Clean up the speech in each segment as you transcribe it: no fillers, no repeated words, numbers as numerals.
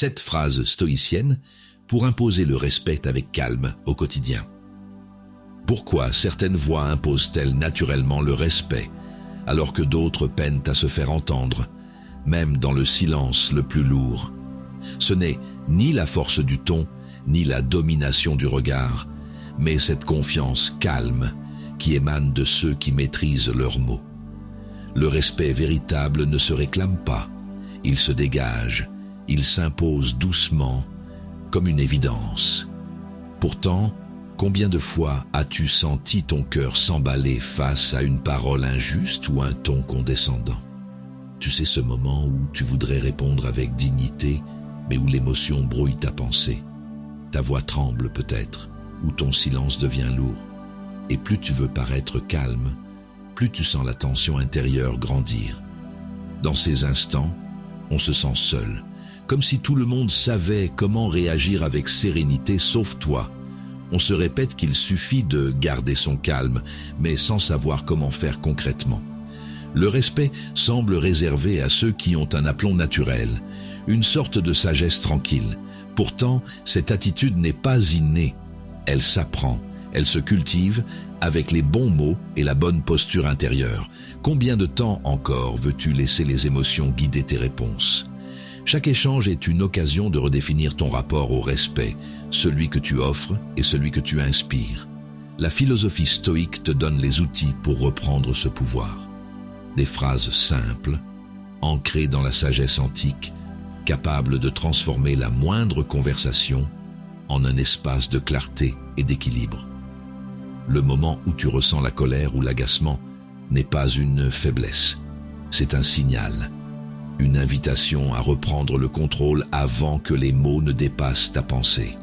7 phrases stoïciennes pour imposer le respect avec calme au quotidien. Pourquoi certaines voix imposent-elles naturellement le respect, alors que d'autres peinent à se faire entendre, même dans le silence le plus lourd? Ce n'est ni la force du ton, ni la domination du regard, mais cette confiance calme qui émane de ceux qui maîtrisent leurs mots. Le respect véritable ne se réclame pas, il se dégage, il s'impose doucement, comme une évidence. Pourtant, combien de fois as-tu senti ton cœur s'emballer face à une parole injuste ou un ton condescendant? Tu sais ce moment où tu voudrais répondre avec dignité, mais où l'émotion brouille ta pensée. Ta voix tremble peut-être, ou ton silence devient lourd. Et plus tu veux paraître calme, plus tu sens la tension intérieure grandir. Dans ces instants, on se sent seul, comme si tout le monde savait comment réagir avec sérénité sauf toi. On se répète qu'il suffit de garder son calme, mais sans savoir comment faire concrètement. Le respect semble réservé à ceux qui ont un aplomb naturel, une sorte de sagesse tranquille. Pourtant, cette attitude n'est pas innée. Elle s'apprend, elle se cultive avec les bons mots et la bonne posture intérieure. Combien de temps encore veux-tu laisser les émotions guider tes réponses? Chaque échange est une occasion de redéfinir ton rapport au respect, celui que tu offres et celui que tu inspires. La philosophie stoïque te donne les outils pour reprendre ce pouvoir. Des phrases simples, ancrées dans la sagesse antique, capables de transformer la moindre conversation en un espace de clarté et d'équilibre. Le moment où tu ressens la colère ou l'agacement n'est pas une faiblesse, c'est un signal, une invitation à reprendre le contrôle avant que les mots ne dépassent ta pensée.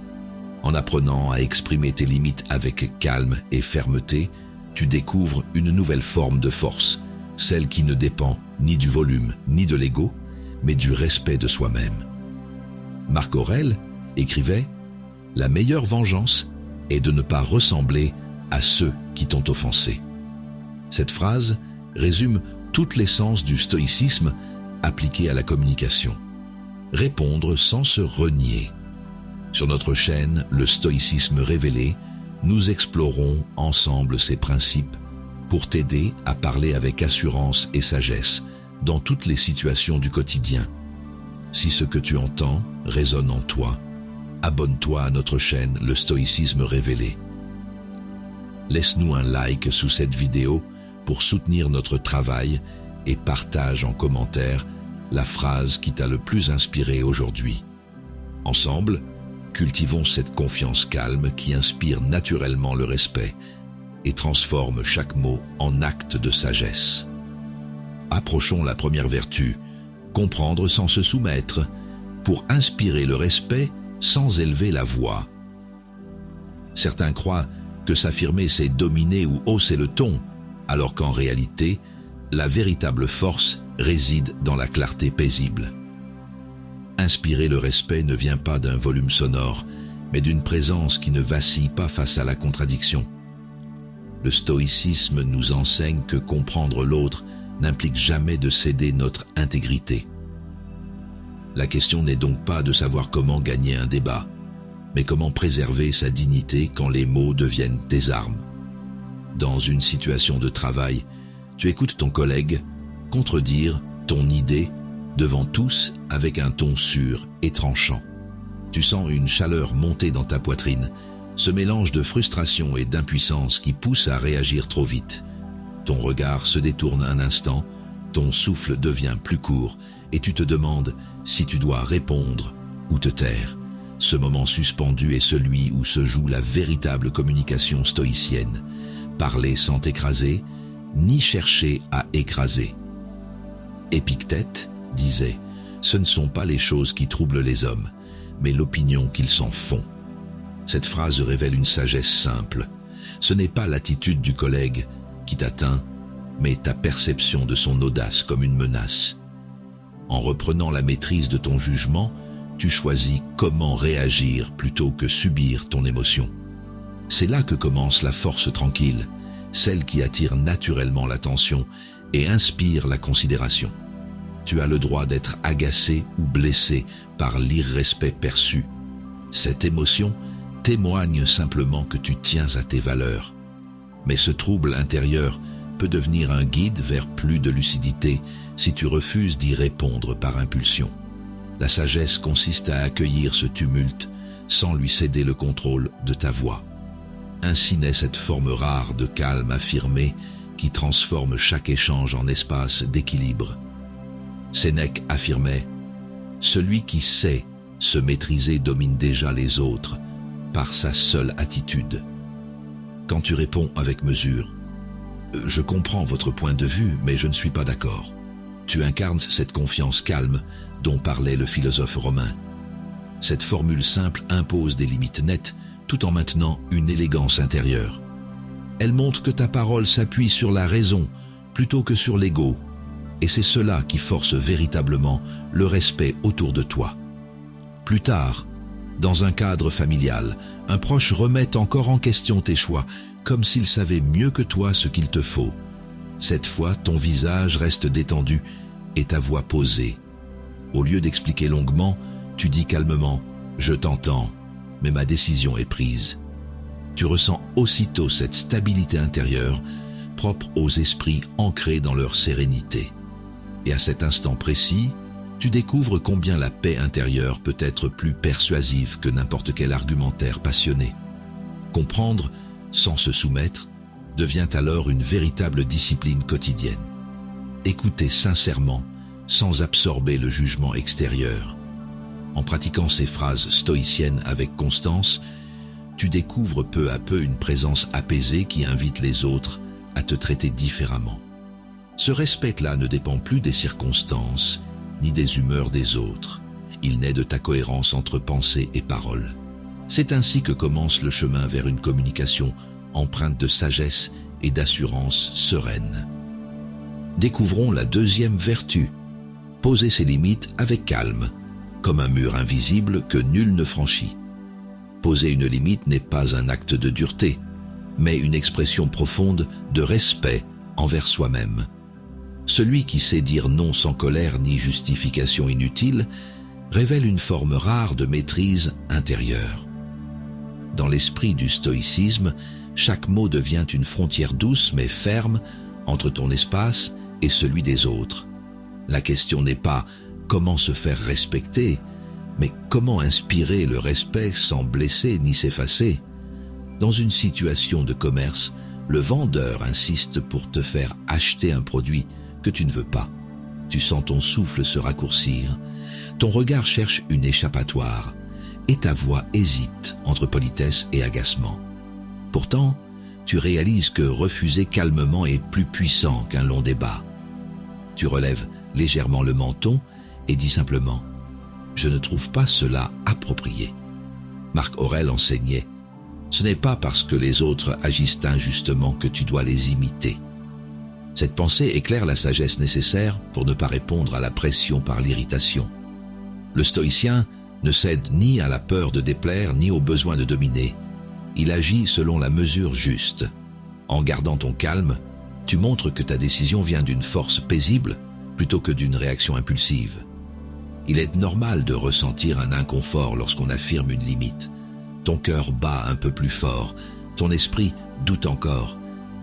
En apprenant à exprimer tes limites avec calme et fermeté, tu découvres une nouvelle forme de force, celle qui ne dépend ni du volume ni de l'ego, mais du respect de soi-même. Marc Aurèle écrivait « La meilleure vengeance est de ne pas ressembler à ceux qui t'ont offensé ». Cette phrase résume toute l'essence du stoïcisme appliqué à la communication. Répondre sans se renier. Sur notre chaîne Le Stoïcisme révélé, nous explorons ensemble ces principes pour t'aider à parler avec assurance et sagesse dans toutes les situations du quotidien. Si ce que tu entends résonne en toi, abonne-toi à notre chaîne Le Stoïcisme révélé. Laisse-nous un like sous cette vidéo pour soutenir notre travail et partage en commentaire la phrase qui t'a le plus inspiré aujourd'hui. Ensemble, cultivons cette confiance calme qui inspire naturellement le respect et transforme chaque mot en acte de sagesse. Approchons la première vertu, comprendre sans se soumettre, pour inspirer le respect sans élever la voix. Certains croient que s'affirmer c'est dominer ou hausser le ton, alors qu'en réalité, la véritable force réside dans la clarté paisible. Inspirer le respect ne vient pas d'un volume sonore, mais d'une présence qui ne vacille pas face à la contradiction. Le stoïcisme nous enseigne que comprendre l'autre n'implique jamais de céder notre intégrité. La question n'est donc pas de savoir comment gagner un débat, mais comment préserver sa dignité quand les mots deviennent des armes. Dans une situation de travail, tu écoutes ton collègue contredire ton idée devant tous avec un ton sûr et tranchant. Tu sens une chaleur monter dans ta poitrine, ce mélange de frustration et d'impuissance qui pousse à réagir trop vite. Ton regard se détourne un instant, ton souffle devient plus court et tu te demandes si tu dois répondre ou te taire. Ce moment suspendu est celui où se joue la véritable communication stoïcienne. Parler sans t'écraser, ni chercher à écraser. Épictète disait « Ce ne sont pas les choses qui troublent les hommes, mais l'opinion qu'ils s'en font ». Cette phrase révèle une sagesse simple. Ce n'est pas l'attitude du collègue qui t'atteint, mais ta perception de son audace comme une menace. En reprenant la maîtrise de ton jugement, tu choisis comment réagir plutôt que subir ton émotion. C'est là que commence la force tranquille, celle qui attire naturellement l'attention et inspire la considération. Tu as le droit d'être agacé ou blessé par l'irrespect perçu. Cette émotion témoigne simplement que tu tiens à tes valeurs. Mais ce trouble intérieur peut devenir un guide vers plus de lucidité si tu refuses d'y répondre par impulsion. La sagesse consiste à accueillir ce tumulte sans lui céder le contrôle de ta voix. Ainsi naît cette forme rare de calme affirmé qui transforme chaque échange en espace d'équilibre. Sénèque affirmait « Celui qui sait se maîtriser domine déjà les autres par sa seule attitude. » Quand tu réponds avec mesure « Je comprends votre point de vue, mais je ne suis pas d'accord », tu incarnes cette confiance calme dont parlait le philosophe romain. Cette formule simple impose des limites nettes tout en maintenant une élégance intérieure. Elle montre que ta parole s'appuie sur la raison plutôt que sur l'ego, et c'est cela qui force véritablement le respect autour de toi. Plus tard, dans un cadre familial, un proche remet encore en question tes choix, comme s'il savait mieux que toi ce qu'il te faut. Cette fois, ton visage reste détendu et ta voix posée. Au lieu d'expliquer longuement, tu dis calmement « Je t'entends, mais ma décision est prise ». Tu ressens aussitôt cette stabilité intérieure propre aux esprits ancrés dans leur sérénité. Et à cet instant précis, tu découvres combien la paix intérieure peut être plus persuasive que n'importe quel argumentaire passionné. Comprendre, sans se soumettre, devient alors une véritable discipline quotidienne. Écouter sincèrement, sans absorber le jugement extérieur. En pratiquant ces phrases stoïciennes avec constance, tu découvres peu à peu une présence apaisée qui invite les autres à te traiter différemment. Ce respect-là ne dépend plus des circonstances, ni des humeurs des autres. Il naît de ta cohérence entre pensée et parole. C'est ainsi que commence le chemin vers une communication empreinte de sagesse et d'assurance sereine. Découvrons la deuxième vertu, poser ses limites avec calme, comme un mur invisible que nul ne franchit. Poser une limite n'est pas un acte de dureté, mais une expression profonde de respect envers soi-même. Celui qui sait dire non sans colère ni justification inutile révèle une forme rare de maîtrise intérieure. Dans l'esprit du stoïcisme, chaque mot devient une frontière douce mais ferme entre ton espace et celui des autres. La question n'est pas comment se faire respecter, mais comment inspirer le respect sans blesser ni s'effacer. Dans une situation de commerce, le vendeur insiste pour te faire acheter un produit que tu ne veux pas. Tu sens ton souffle se raccourcir, ton regard cherche une échappatoire, et ta voix hésite entre politesse et agacement. Pourtant, tu réalises que refuser calmement est plus puissant qu'un long débat. Tu relèves légèrement le menton et dis simplement « Je ne trouve pas cela approprié ». Marc Aurèle enseignait « Ce n'est pas parce que les autres agissent injustement que tu dois les imiter ». Cette pensée éclaire la sagesse nécessaire pour ne pas répondre à la pression par l'irritation. Le stoïcien ne cède ni à la peur de déplaire ni au besoin de dominer. Il agit selon la mesure juste. En gardant ton calme, tu montres que ta décision vient d'une force paisible plutôt que d'une réaction impulsive. Il est normal de ressentir un inconfort lorsqu'on affirme une limite. Ton cœur bat un peu plus fort, ton esprit doute encore.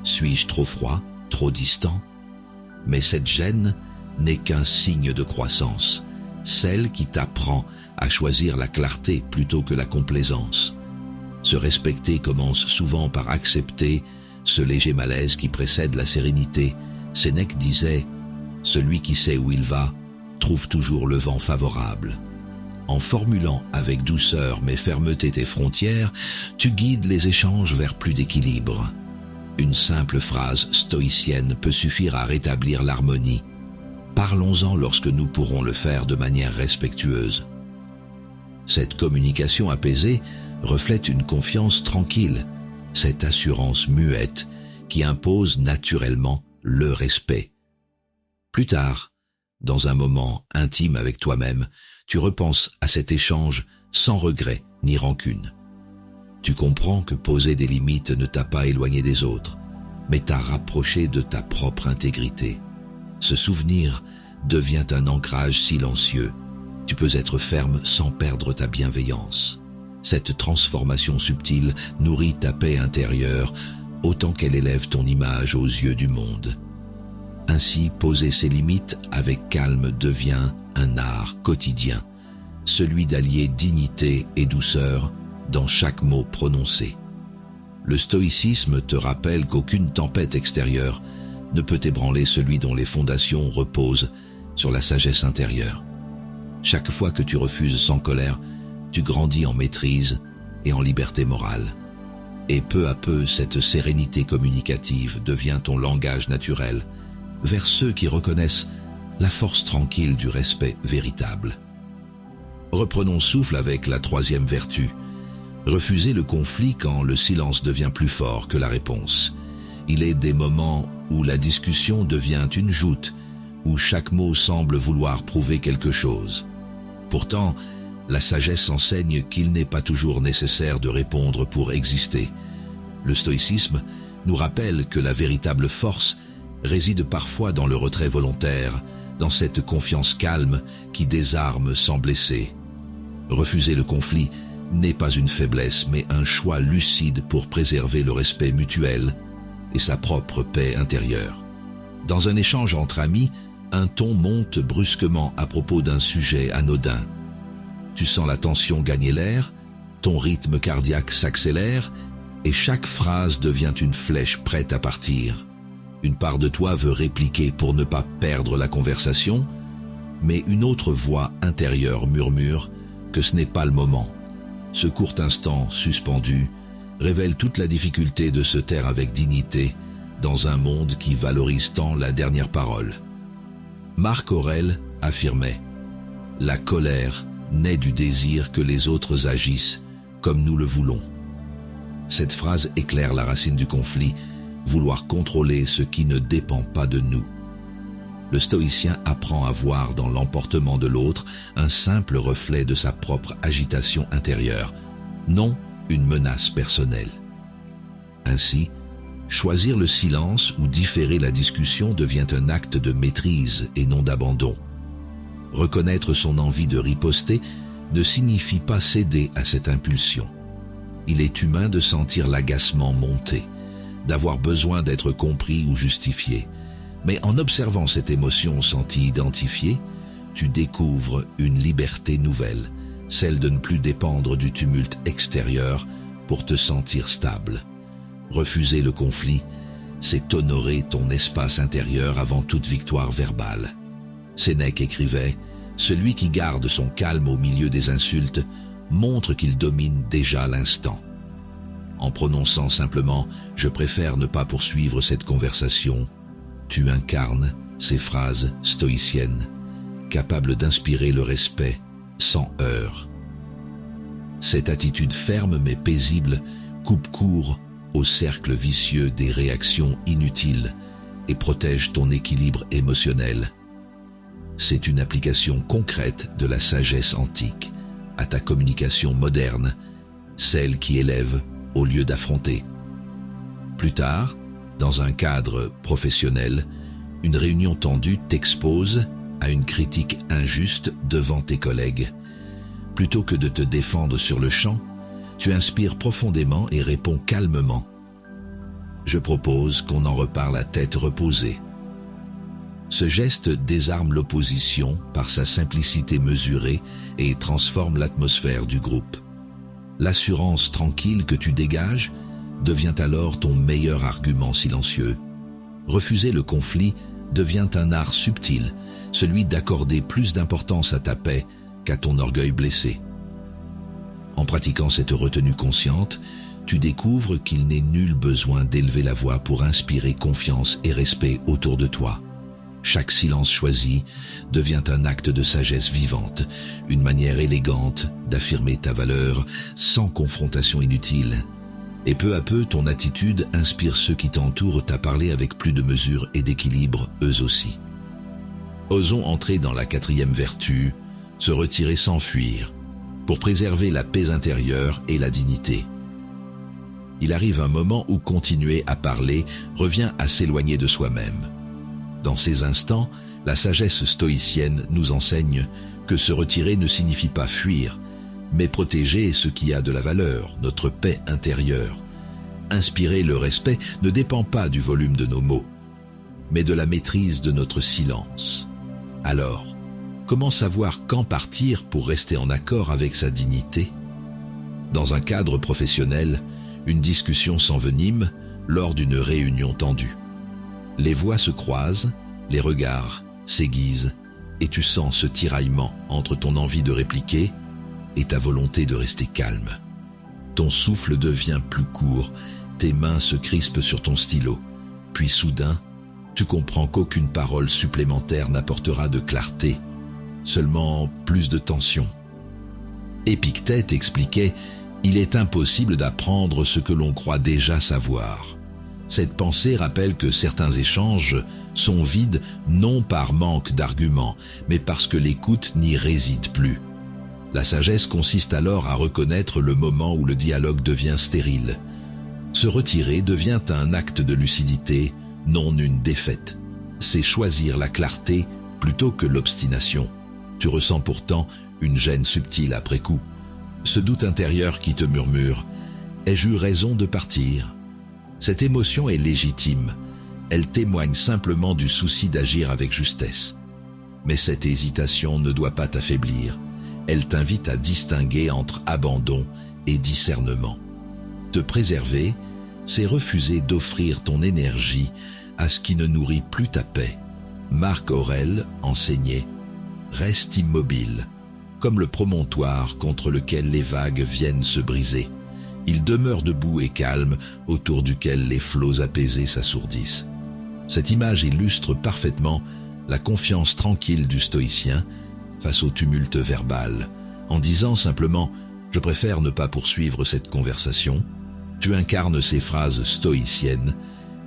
Suis-je trop froid, trop distant? Mais cette gêne n'est qu'un signe de croissance, celle qui t'apprend à choisir la clarté plutôt que la complaisance. Se respecter commence souvent par accepter ce léger malaise qui précède la sérénité. Sénèque disait « Celui qui sait où il va trouve toujours le vent favorable ». En formulant avec douceur mais fermeté tes frontières, tu guides les échanges vers plus d'équilibre. Une simple phrase stoïcienne peut suffire à rétablir l'harmonie. Parlons-en lorsque nous pourrons le faire de manière respectueuse. Cette communication apaisée reflète une confiance tranquille, cette assurance muette qui impose naturellement le respect. Plus tard, dans un moment intime avec toi-même, tu repenses à cet échange sans regret ni rancune. Tu comprends que poser des limites ne t'a pas éloigné des autres, mais t'a rapproché de ta propre intégrité. Ce souvenir devient un ancrage silencieux. Tu peux être ferme sans perdre ta bienveillance. Cette transformation subtile nourrit ta paix intérieure autant qu'elle élève ton image aux yeux du monde. Ainsi, poser ses limites avec calme devient un art quotidien, celui d'allier dignité et douceur dans chaque mot prononcé. Le stoïcisme te rappelle qu'aucune tempête extérieure ne peut ébranler celui dont les fondations reposent sur la sagesse intérieure. Chaque fois que tu refuses sans colère, tu grandis en maîtrise et en liberté morale. Et peu à peu, cette sérénité communicative devient ton langage naturel vers ceux qui reconnaissent la force tranquille du respect véritable. Reprenons souffle avec la troisième vertu. Refuser le conflit quand le silence devient plus fort que la réponse. Il est des moments où la discussion devient une joute, où chaque mot semble vouloir prouver quelque chose. Pourtant, la sagesse enseigne qu'il n'est pas toujours nécessaire de répondre pour exister. Le stoïcisme nous rappelle que la véritable force réside parfois dans le retrait volontaire, dans cette confiance calme qui désarme sans blesser. Refuser le conflit n'est pas une faiblesse, mais un choix lucide pour préserver le respect mutuel et sa propre paix intérieure. Dans un échange entre amis, un ton monte brusquement à propos d'un sujet anodin. Tu sens la tension gagner l'air, ton rythme cardiaque s'accélère et chaque phrase devient une flèche prête à partir. Une part de toi veut répliquer pour ne pas perdre la conversation, mais une autre voix intérieure murmure que ce n'est pas le moment. Ce court instant suspendu révèle toute la difficulté de se taire avec dignité dans un monde qui valorise tant la dernière parole. Marc Aurèle affirmait « La colère naît du désir que les autres agissent comme nous le voulons ». Cette phrase éclaire la racine du conflit, vouloir contrôler ce qui ne dépend pas de nous. Le stoïcien apprend à voir dans l'emportement de l'autre un simple reflet de sa propre agitation intérieure, non une menace personnelle. Ainsi, choisir le silence ou différer la discussion devient un acte de maîtrise et non d'abandon. Reconnaître son envie de riposter ne signifie pas céder à cette impulsion. Il est humain de sentir l'agacement monter, d'avoir besoin d'être compris ou justifié. Mais en observant cette émotion sentie identifiée, tu découvres une liberté nouvelle, celle de ne plus dépendre du tumulte extérieur pour te sentir stable. Refuser le conflit, c'est honorer ton espace intérieur avant toute victoire verbale. Sénèque écrivait « Celui qui garde son calme au milieu des insultes montre qu'il domine déjà l'instant. » En prononçant simplement « Je préfère ne pas poursuivre cette conversation », tu incarnes ces phrases stoïciennes, capables d'inspirer le respect sans heurts. Cette attitude ferme mais paisible coupe court au cercle vicieux des réactions inutiles et protège ton équilibre émotionnel. C'est une application concrète de la sagesse antique à ta communication moderne, celle qui élève au lieu d'affronter. Plus tard, dans un cadre professionnel, une réunion tendue t'expose à une critique injuste devant tes collègues. Plutôt que de te défendre sur le champ, tu inspires profondément et réponds calmement. Je propose qu'on en reparle à tête reposée. Ce geste désarme l'opposition par sa simplicité mesurée et transforme l'atmosphère du groupe. L'assurance tranquille que tu dégages devient alors ton meilleur argument silencieux. Refuser le conflit devient un art subtil, celui d'accorder plus d'importance à ta paix qu'à ton orgueil blessé. En pratiquant cette retenue consciente, tu découvres qu'il n'est nul besoin d'élever la voix pour inspirer confiance et respect autour de toi. Chaque silence choisi devient un acte de sagesse vivante, une manière élégante d'affirmer ta valeur sans confrontation inutile. Et peu à peu, ton attitude inspire ceux qui t'entourent à parler avec plus de mesure et d'équilibre, eux aussi. Osons entrer dans la quatrième vertu, se retirer sans fuir, pour préserver la paix intérieure et la dignité. Il arrive un moment où continuer à parler revient à s'éloigner de soi-même. Dans ces instants, La sagesse stoïcienne nous enseigne que se retirer ne signifie pas fuir, mais protéger ce qui a de la valeur, notre paix intérieure. Inspirer le respect ne dépend pas du volume de nos mots, mais de la maîtrise de notre silence. Alors, comment savoir quand partir pour rester en accord avec sa dignité? Dans un cadre professionnel, une discussion s'envenime lors d'une réunion tendue. Les voix se croisent, les regards s'aiguisent, et tu sens ce tiraillement entre ton envie de répliquer et ta volonté de rester calme. Ton souffle devient plus court, tes mains se crispent sur ton stylo, puis soudain, tu comprends qu'aucune parole supplémentaire n'apportera de clarté, seulement plus de tension. Épictète expliquait « Il est impossible d'apprendre ce que l'on croit déjà savoir ». Cette pensée rappelle que certains échanges sont vides non par manque d'arguments, mais parce que l'écoute n'y réside plus. La sagesse consiste alors à reconnaître le moment où le dialogue devient stérile. Se retirer devient un acte de lucidité, non une défaite. C'est choisir la clarté plutôt que l'obstination. Tu ressens pourtant une gêne subtile après coup. Ce doute intérieur qui te murmure « Ai-je eu raison de partir ?» Cette émotion est légitime. Elle témoigne simplement du souci d'agir avec justesse. Mais cette hésitation ne doit pas t'affaiblir. Elle t'invite à distinguer entre abandon et discernement. Te préserver, c'est refuser d'offrir ton énergie à ce qui ne nourrit plus ta paix. Marc Aurèle enseignait « Reste immobile, comme le promontoire contre lequel les vagues viennent se briser. Il demeure debout et calme, autour duquel les flots apaisés s'assourdissent. » Cette image illustre parfaitement la confiance tranquille du stoïcien face au tumulte verbal. En disant simplement « Je préfère ne pas poursuivre cette conversation », tu incarnes ces phrases stoïciennes,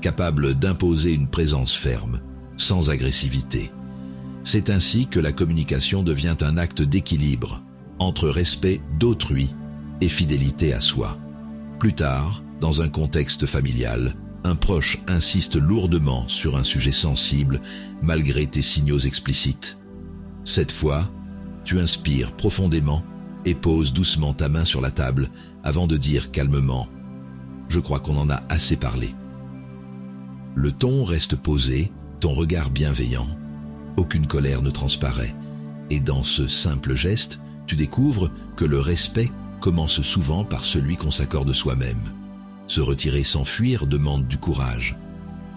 capables d'imposer une présence ferme, sans agressivité. C'est ainsi que la communication devient un acte d'équilibre entre respect d'autrui et fidélité à soi. Plus tard, dans un contexte familial, un proche insiste lourdement sur un sujet sensible malgré tes signaux explicites. Cette fois, tu inspires profondément et poses doucement ta main sur la table avant de dire calmement « Je crois qu'on en a assez parlé ». Le ton reste posé, ton regard bienveillant. Aucune colère ne transparaît. Et dans ce simple geste, tu découvres que le respect commence souvent par celui qu'on s'accorde soi-même. Se retirer sans fuir demande du courage.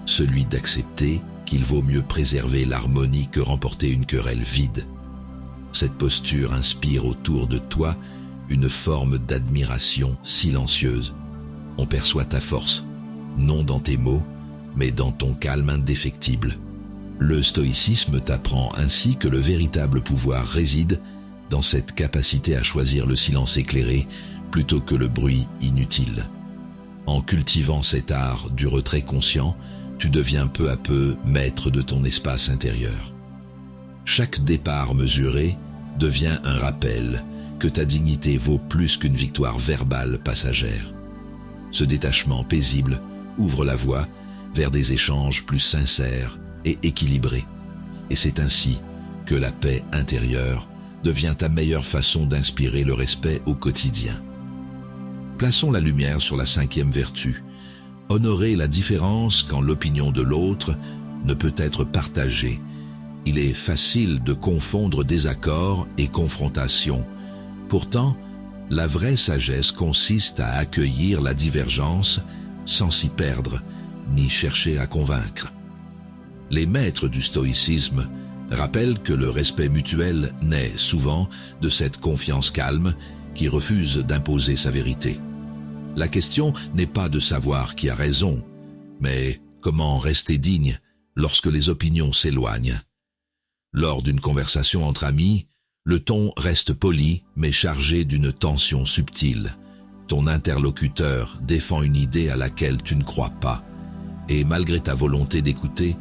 Celui d'accepter qu'il vaut mieux préserver l'harmonie que remporter une querelle vide. Cette posture inspire autour de toi une forme d'admiration silencieuse. On perçoit ta force, non dans tes mots, mais dans ton calme indéfectible. Le stoïcisme t'apprend ainsi que le véritable pouvoir réside dans cette capacité à choisir le silence éclairé plutôt que le bruit inutile. En cultivant cet art du retrait conscient, tu deviens peu à peu maître de ton espace intérieur. Chaque départ mesuré devient un rappel que ta dignité vaut plus qu'une victoire verbale passagère. Ce détachement paisible ouvre la voie vers des échanges plus sincères et équilibrés. Et c'est ainsi que la paix intérieure devient ta meilleure façon d'inspirer le respect au quotidien. Plaçons la lumière sur la 5e vertu. Honorer la différence quand l'opinion de l'autre ne peut être partagée. Il est facile de confondre désaccord et confrontation. Pourtant, la vraie sagesse consiste à accueillir la divergence sans s'y perdre, ni chercher à convaincre. Les maîtres du stoïcisme rappellent que le respect mutuel naît souvent de cette confiance calme qui refuse d'imposer sa vérité. La question n'est pas de savoir qui a raison, mais comment rester digne lorsque les opinions s'éloignent. Lors d'une conversation entre amis, le ton reste poli mais chargé d'une tension subtile. Ton interlocuteur défend une idée à laquelle tu ne crois pas, et malgré ta volonté d'écouter,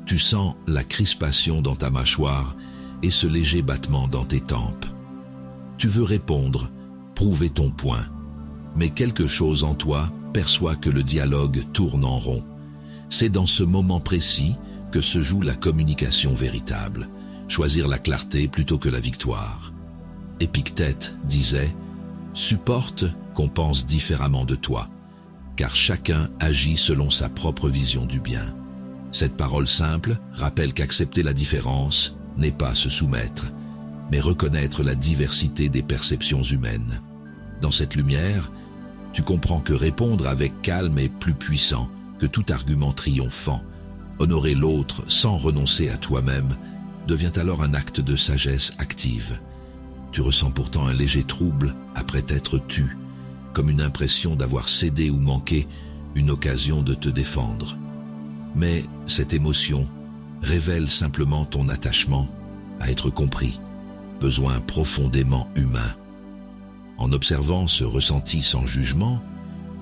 tu sens la crispation dans ta mâchoire et ce léger battement dans tes tempes. Tu veux répondre, prouver ton point, mais quelque chose en toi perçoit que le dialogue tourne en rond. C'est dans ce moment précis que se joue la communication véritable, choisir la clarté plutôt que la victoire. Épictète disait « Supporte qu'on pense différemment de toi, car chacun agit selon sa propre vision du bien. » Cette parole simple rappelle qu'accepter la différence n'est pas se soumettre, mais reconnaître la diversité des perceptions humaines. Dans cette lumière, tu comprends que répondre avec calme est plus puissant que tout argument triomphant. Honorer l'autre sans renoncer à toi-même devient alors un acte de sagesse active. Tu ressens pourtant un léger trouble après t'être tu, comme une impression d'avoir cédé ou manqué une occasion de te défendre. Mais cette émotion révèle simplement ton attachement à être compris, besoin profondément humain. En observant ce ressenti sans jugement,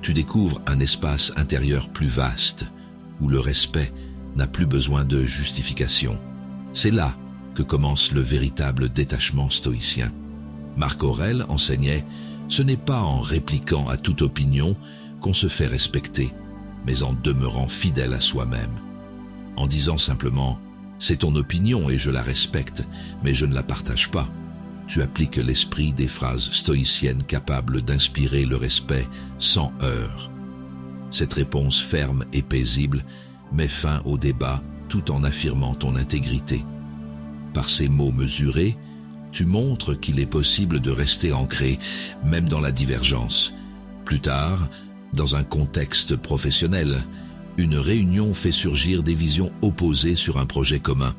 tu découvres un espace intérieur plus vaste, où le respect n'a plus besoin de justification. C'est là que commence le véritable détachement stoïcien. Marc Aurèle enseignait « Ce n'est pas en répliquant à toute opinion qu'on se fait respecter, mais en demeurant fidèle à soi-même. » En disant simplement « C'est ton opinion et je la respecte, mais je ne la partage pas », tu appliques l'esprit des phrases stoïciennes capables d'inspirer le respect sans heurts. Cette réponse ferme et paisible met fin au débat tout en affirmant ton intégrité. Par ces mots mesurés, tu montres qu'il est possible de rester ancré, même dans la divergence. Plus tard, dans un contexte professionnel, une réunion fait surgir des visions opposées sur un projet commun.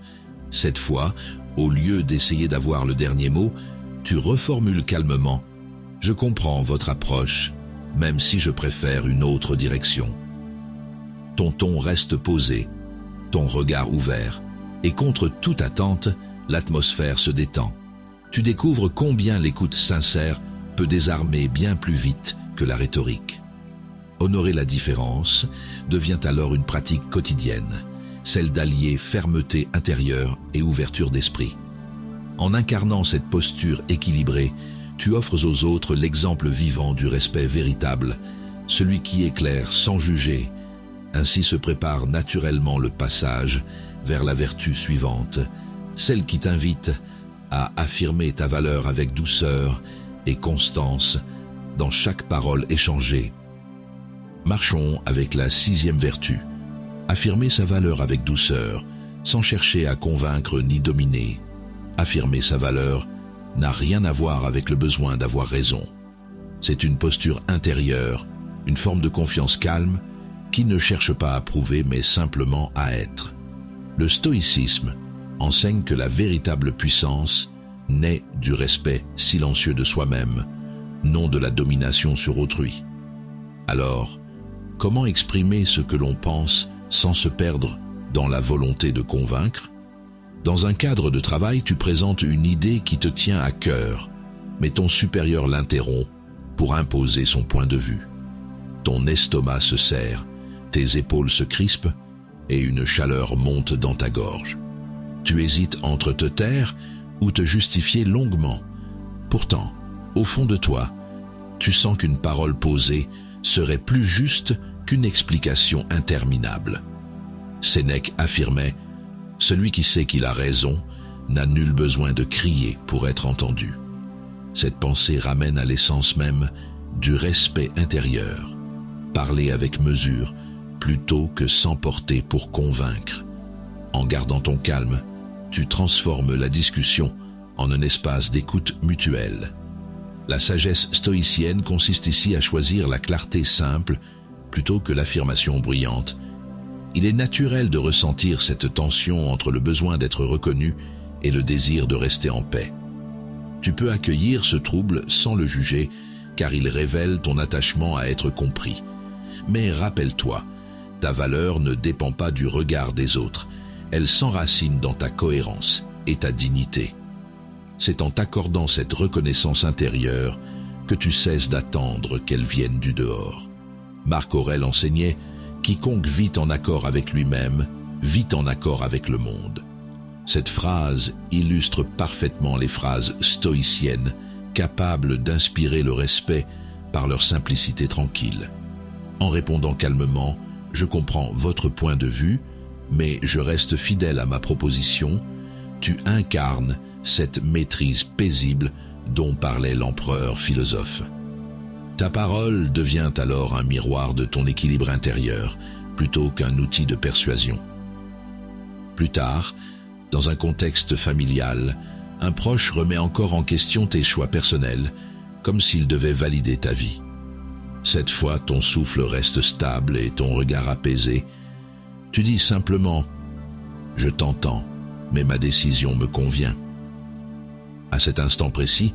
Cette fois, au lieu d'essayer d'avoir le dernier mot, tu reformules calmement « Je comprends votre approche, même si je préfère une autre direction. » Ton ton reste posé, ton regard ouvert, et contre toute attente, l'atmosphère se détend. Tu découvres combien l'écoute sincère peut désarmer bien plus vite que la rhétorique. Honorer la différence devient alors une pratique quotidienne, celle d'allier fermeté intérieure et ouverture d'esprit. En incarnant cette posture équilibrée, tu offres aux autres l'exemple vivant du respect véritable, celui qui éclaire sans juger. Ainsi se prépare naturellement le passage vers la vertu suivante, celle qui t'invite à affirmer ta valeur avec douceur et constance dans chaque parole échangée. Marchons avec la 6e vertu. Affirmer sa valeur avec douceur, sans chercher à convaincre ni dominer. Affirmer sa valeur n'a rien à voir avec le besoin d'avoir raison. C'est une posture intérieure, une forme de confiance calme qui ne cherche pas à prouver mais simplement à être. Le stoïcisme enseigne que la véritable puissance naît du respect silencieux de soi-même, non de la domination sur autrui. Alors, comment exprimer ce que l'on pense sans se perdre dans la volonté de convaincre? Dans un cadre de travail, tu présentes une idée qui te tient à cœur, mais ton supérieur l'interrompt pour imposer son point de vue. Ton estomac se serre, tes épaules se crispent et une chaleur monte dans ta gorge. Tu hésites entre te taire ou te justifier longuement. Pourtant, au fond de toi, tu sens qu'une parole posée serait plus juste qu'une explication interminable. Sénèque affirmait « Celui qui sait qu'il a raison n'a nul besoin de crier pour être entendu. » Cette pensée ramène à l'essence même du respect intérieur. Parler avec mesure plutôt que s'emporter pour convaincre. En gardant ton calme, tu transformes la discussion en un espace d'écoute mutuelle. La sagesse stoïcienne consiste ici à choisir la clarté simple plutôt que l'affirmation bruyante. Il est naturel de ressentir cette tension entre le besoin d'être reconnu et le désir de rester en paix. Tu peux accueillir ce trouble sans le juger, car il révèle ton attachement à être compris. Mais rappelle-toi, ta valeur ne dépend pas du regard des autres, elle s'enracine dans ta cohérence et ta dignité. C'est en t'accordant cette reconnaissance intérieure que tu cesses d'attendre qu'elle vienne du dehors. Marc Aurèle enseignait « Quiconque vit en accord avec lui-même, vit en accord avec le monde ». Cette phrase illustre parfaitement les phrases stoïciennes capables d'inspirer le respect par leur simplicité tranquille. En répondant calmement « Je comprends votre point de vue », mais je reste fidèle à ma proposition, tu incarnes cette maîtrise paisible dont parlait l'empereur philosophe. Ta parole devient alors un miroir de ton équilibre intérieur, plutôt qu'un outil de persuasion. Plus tard, dans un contexte familial, un proche remet encore en question tes choix personnels, comme s'il devait valider ta vie. Cette fois, ton souffle reste stable et ton regard apaisé. Tu dis simplement « Je t'entends, mais ma décision me convient ». À cet instant précis,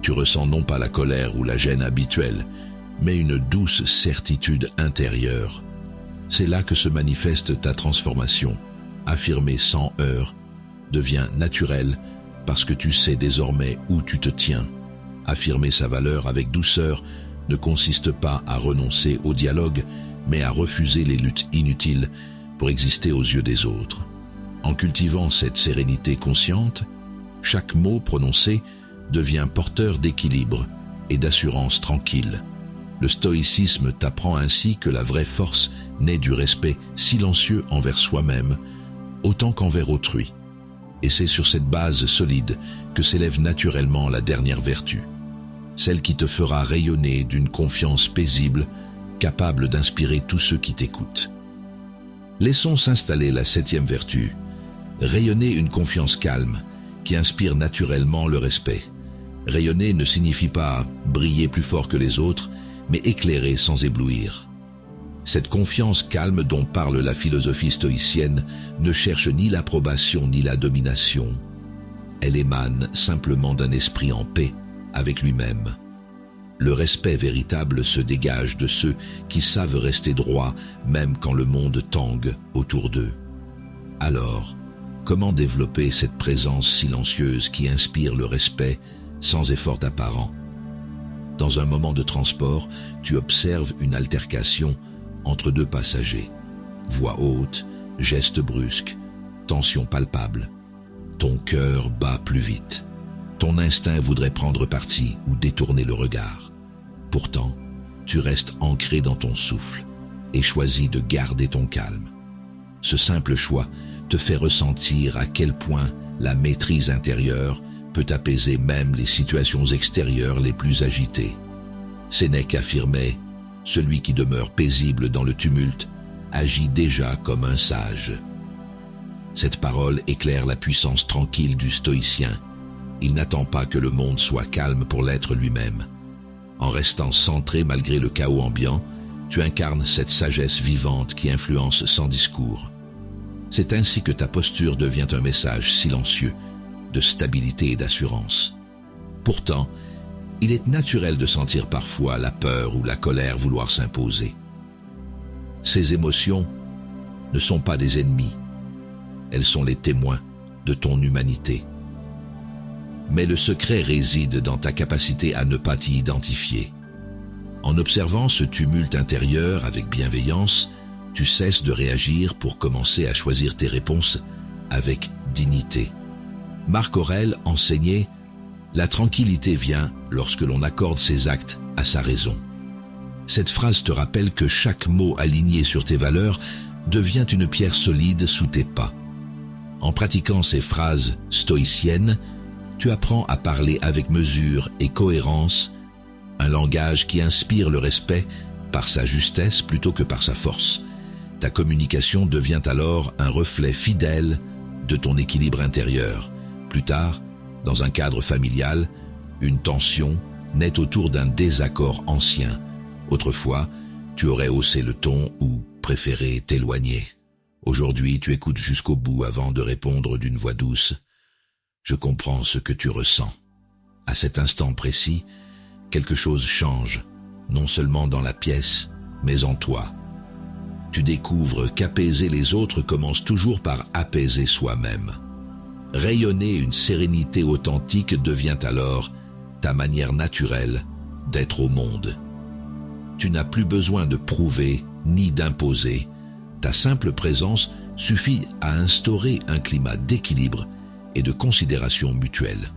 tu ressens non pas la colère ou la gêne habituelle, mais une douce certitude intérieure. C'est là que se manifeste ta transformation. Affirmer sans heurts devient naturel parce que tu sais désormais où tu te tiens. Affirmer sa valeur avec douceur ne consiste pas à renoncer au dialogue, mais à refuser les luttes inutiles pour exister aux yeux des autres. En cultivant cette sérénité consciente, chaque mot prononcé devient porteur d'équilibre et d'assurance tranquille. Le stoïcisme t'apprend ainsi que la vraie force naît du respect silencieux envers soi-même, autant qu'envers autrui. Et c'est sur cette base solide que s'élève naturellement la dernière vertu, celle qui te fera rayonner d'une confiance paisible, capable d'inspirer tous ceux qui t'écoutent. Laissons s'installer la 7e vertu, rayonner une confiance calme, qui inspire naturellement le respect. Rayonner ne signifie pas briller plus fort que les autres, mais éclairer sans éblouir. Cette confiance calme dont parle la philosophie stoïcienne ne cherche ni l'approbation ni la domination. Elle émane simplement d'un esprit en paix avec lui-même. Le respect véritable se dégage de ceux qui savent rester droits même quand le monde tangue autour d'eux. Alors, comment développer cette présence silencieuse qui inspire le respect sans effort apparent? Dans un moment de transport, tu observes une altercation entre deux passagers. Voix haute, gestes brusques, tension palpable. Ton cœur bat plus vite. Ton instinct voudrait prendre parti ou détourner le regard. Pourtant, tu restes ancré dans ton souffle et choisis de garder ton calme. Ce simple choix te fait ressentir à quel point la maîtrise intérieure peut apaiser même les situations extérieures les plus agitées. Sénèque affirmait « Celui qui demeure paisible dans le tumulte agit déjà comme un sage ». Cette parole éclaire la puissance tranquille du stoïcien. Il n'attend pas que le monde soit calme pour l'être lui-même. En restant centré malgré le chaos ambiant, tu incarnes cette sagesse vivante qui influence sans discours. C'est ainsi que ta posture devient un message silencieux de stabilité et d'assurance. Pourtant, il est naturel de sentir parfois la peur ou la colère vouloir s'imposer. Ces émotions ne sont pas des ennemis, elles sont les témoins de ton humanité. Mais le secret réside dans ta capacité à ne pas t'y identifier. En observant ce tumulte intérieur avec bienveillance, tu cesses de réagir pour commencer à choisir tes réponses avec dignité. Marc Aurèle enseignait « La tranquillité vient lorsque l'on accorde ses actes à sa raison ». Cette phrase te rappelle que chaque mot aligné sur tes valeurs devient une pierre solide sous tes pas. En pratiquant ces phrases stoïciennes, tu apprends à parler avec mesure et cohérence, un langage qui inspire le respect par sa justesse plutôt que par sa force. Ta communication devient alors un reflet fidèle de ton équilibre intérieur. Plus tard, dans un cadre familial, une tension naît autour d'un désaccord ancien. Autrefois, tu aurais haussé le ton ou préféré t'éloigner. Aujourd'hui, tu écoutes jusqu'au bout avant de répondre d'une voix douce. Je comprends ce que tu ressens. À cet instant précis, quelque chose change, non seulement dans la pièce, mais en toi. Tu découvres qu'apaiser les autres commence toujours par apaiser soi-même. Rayonner une sérénité authentique devient alors ta manière naturelle d'être au monde. Tu n'as plus besoin de prouver ni d'imposer. Ta simple présence suffit à instaurer un climat d'équilibre et de considération mutuelle.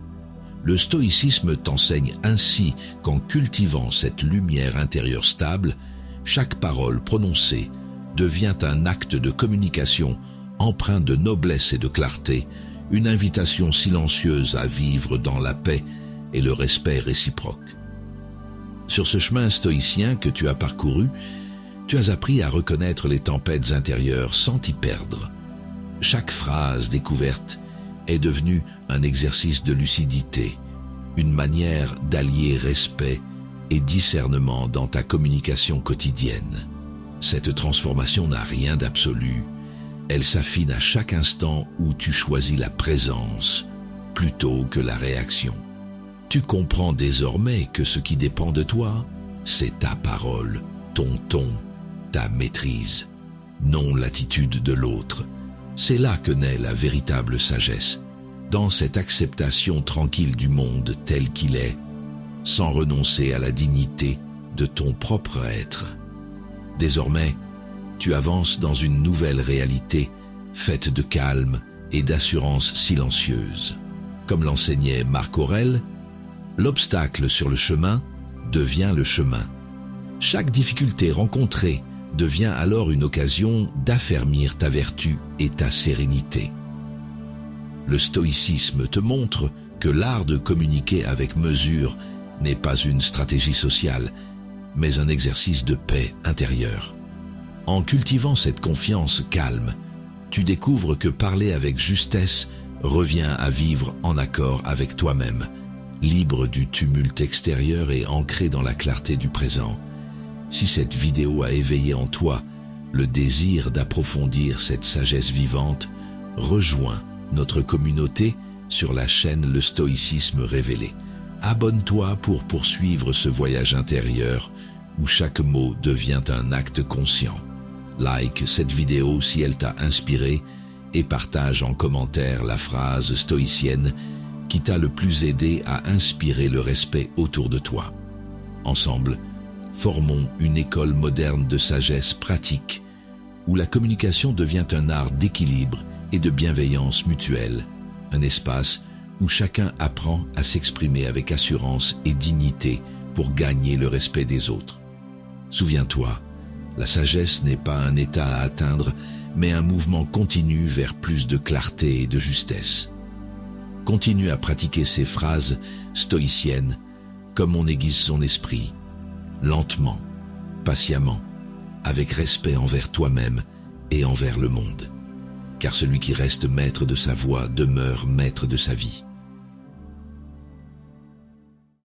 Le stoïcisme t'enseigne ainsi qu'en cultivant cette lumière intérieure stable, chaque parole prononcée devient un acte de communication empreint de noblesse et de clarté, une invitation silencieuse à vivre dans la paix et le respect réciproque. Sur ce chemin stoïcien que tu as parcouru, tu as appris à reconnaître les tempêtes intérieures sans t'y perdre. Chaque phrase découverte est devenue un exercice de lucidité, une manière d'allier respect et discernement dans ta communication quotidienne. Cette transformation n'a rien d'absolu. Elle s'affine à chaque instant où tu choisis la présence plutôt que la réaction. Tu comprends désormais que ce qui dépend de toi, c'est ta parole, ton ton, ta maîtrise, non l'attitude de l'autre. C'est là que naît la véritable sagesse, dans cette acceptation tranquille du monde tel qu'il est, sans renoncer à la dignité de ton propre être. Désormais, tu avances dans une nouvelle réalité, faite de calme et d'assurance silencieuse. Comme l'enseignait Marc Aurèle, l'obstacle sur le chemin devient le chemin. Chaque difficulté rencontrée devient alors une occasion d'affermir ta vertu et ta sérénité. Le stoïcisme te montre que l'art de communiquer avec mesure n'est pas une stratégie sociale, mais un exercice de paix intérieure. En cultivant cette confiance calme, tu découvres que parler avec justesse revient à vivre en accord avec toi-même, libre du tumulte extérieur et ancré dans la clarté du présent. Si cette vidéo a éveillé en toi le désir d'approfondir cette sagesse vivante, rejoins notre communauté sur la chaîne Le Stoïcisme Révélé. Abonne-toi pour poursuivre ce voyage intérieur où chaque mot devient un acte conscient. Like cette vidéo si elle t'a inspiré et partage en commentaire la phrase stoïcienne qui t'a le plus aidé à inspirer le respect autour de toi. Ensemble, formons une école moderne de sagesse pratique où la communication devient un art d'équilibre et de bienveillance mutuelle, un espace où chacun apprend à s'exprimer avec assurance et dignité pour gagner le respect des autres. Souviens-toi, la sagesse n'est pas un état à atteindre, mais un mouvement continu vers plus de clarté et de justesse. Continue à pratiquer ces phrases stoïciennes comme on aiguise son esprit, lentement, patiemment, avec respect envers toi-même et envers le monde. Car celui qui reste maître de sa voie demeure maître de sa vie.